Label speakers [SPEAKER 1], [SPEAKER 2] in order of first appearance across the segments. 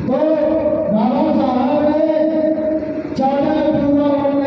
[SPEAKER 1] तो बाबा साहब ने 14 अक्टूबर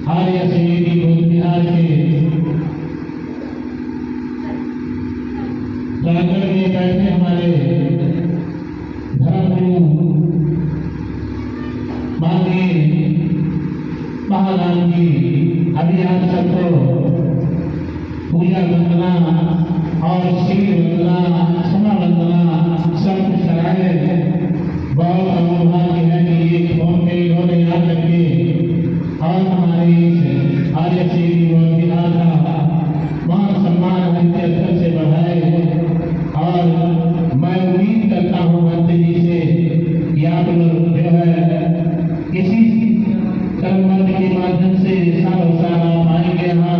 [SPEAKER 1] आर्य शरीरी बौद्ध विहार के प्रांगण में बैठे हमारे धर्मगुरु माननीय महाराज जी अभी आप सबको पूजा वंदना और शील वंदना क्षमा वंदना सब कुछ कराए। बहुत अनुभाग्य है कि ये फोन पे इन्होंने याद रखे और हमारे इस आर्य शरीरी बौद्ध विहार का मान सम्मान अच्छे स्तर से बढ़ाए। और मैं उम्मीद करता हूँ मंत्री जी से कि आप लोग जो है इसी कर्म मंत्र के माध्यम से सालों साल आप आएंगे यहाँ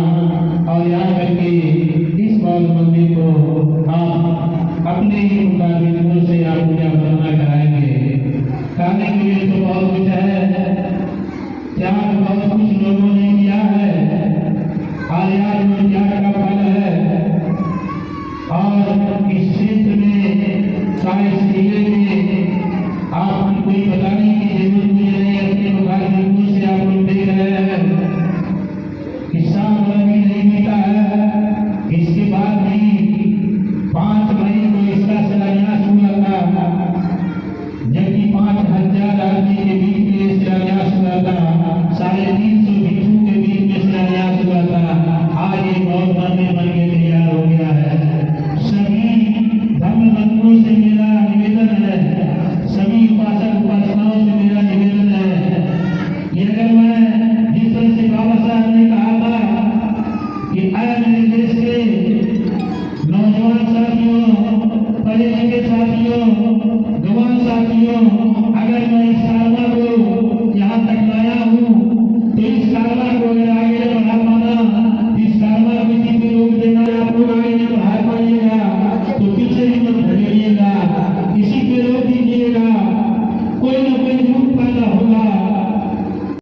[SPEAKER 1] और यहाँ करके इस बौद्ध मंदिर को आप अपने ही मुताबिक से आप पूजा वंदना कराएंगे। कहने के लिए तो बहुत कुछ है, त्याग बहुत कुछ लोगों ने किया है, आर्याद में त्याग का फल है। और इस क्षेत्र में सारे